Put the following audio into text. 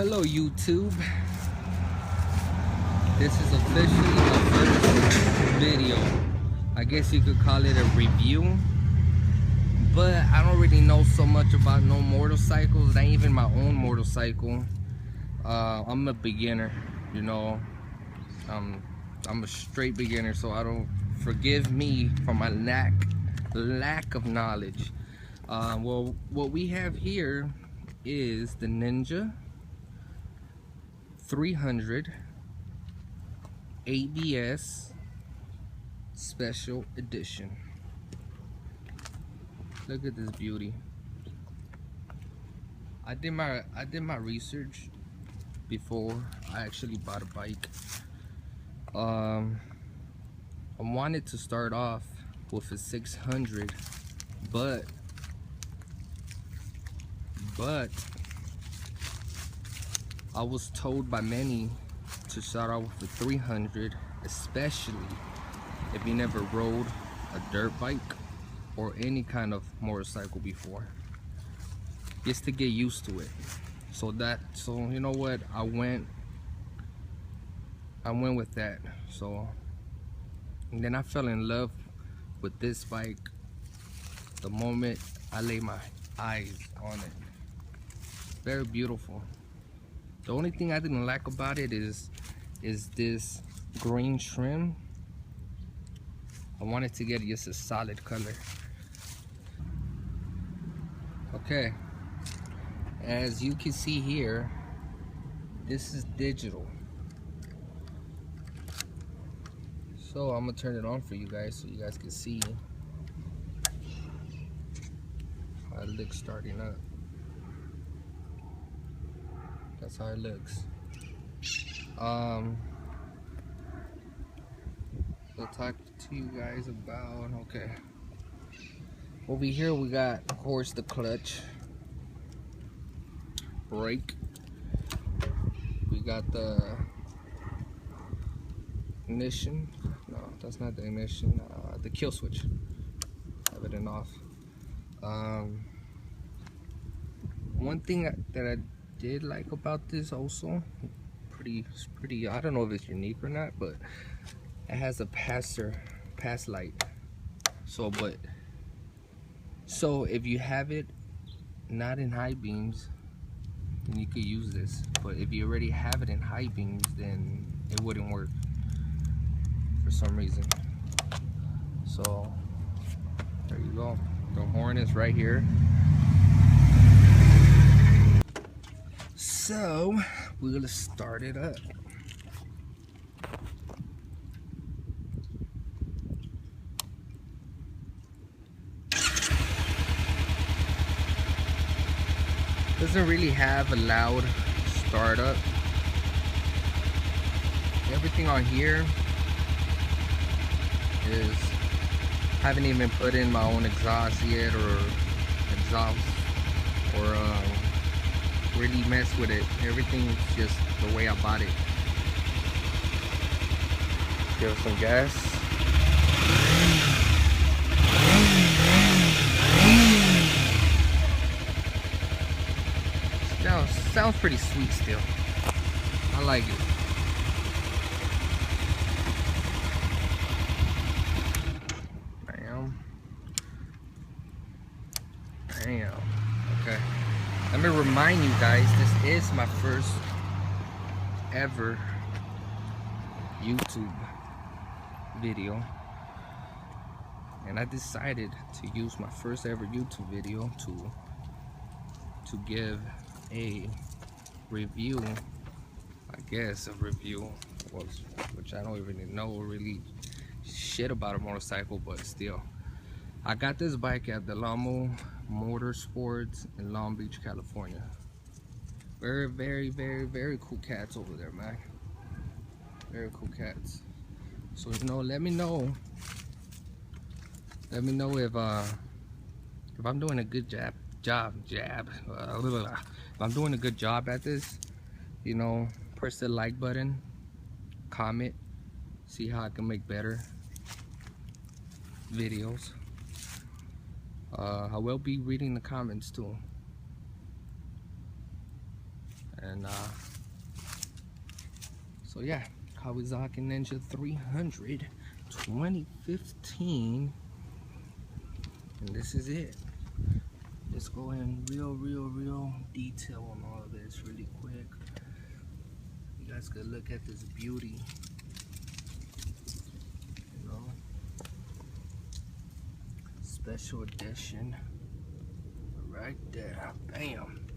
Hello YouTube. This is officially my first video. I guess you could call it a review. But I don't really know so much about no motorcycles, not even my own motorcycle. I'm a beginner, you know. I'm a straight beginner, so I don't forgive me for my lack of knowledge. Well, what we have here is the Ninja 300 ABS Special Edition. Look at this beauty. I did my research before I actually bought a bike. I wanted to start off with a 600, but I was told by many to start off with a 300, especially if you never rode a dirt bike or any kind of motorcycle before, just to get used to it. So you know what, I went with that. So and then I fell in love with this bike the moment I laid my eyes on it. Very beautiful. The only thing I didn't like about it is this green trim. I wanted to get just a solid color. Okay, as you can see here, this is digital. So I'm gonna turn it on for you guys so you guys can see how it looks starting up. That's how it looks. I'll talk to you guys about, okay, over here we got, of course, the clutch, brake, we got the ignition, no, that's not the ignition, the kill switch, have it off. One thing that I did like about this also, pretty, I don't know if it's unique or not, but it has a pass light. So if you have it not in high beams, then you could use this. But if you already have it in high beams, then it wouldn't work for some reason. So there you go. The horn is right here. So we're gonna start it up. Doesn't really have a loud startup. Everything on here is, haven't even put in my own exhaust yet, or really mess with it. Everything's just the way I bought it. Give it some gas. Sounds pretty sweet still. I like it. Damn. Okay. Let me remind you guys, this is my first ever YouTube video. And I decided to use my first ever YouTube video to give a review, I guess a review, which I don't even know really shit about a motorcycle, but still. I got this bike at the Lamo Motorsports in Long Beach, California. Very cool cats over there, man. Very cool cats. So, you know, let me know if I'm doing a good job. If I'm doing a good job at this, you know, press the like button, comment, see how I can make better videos. I will be reading the comments too. And so yeah, Kawasaki Ninja 300 2015, and this is it. Let's go in real detail on all of this really quick. You guys could look at this beauty, you know, special edition right there. Bam.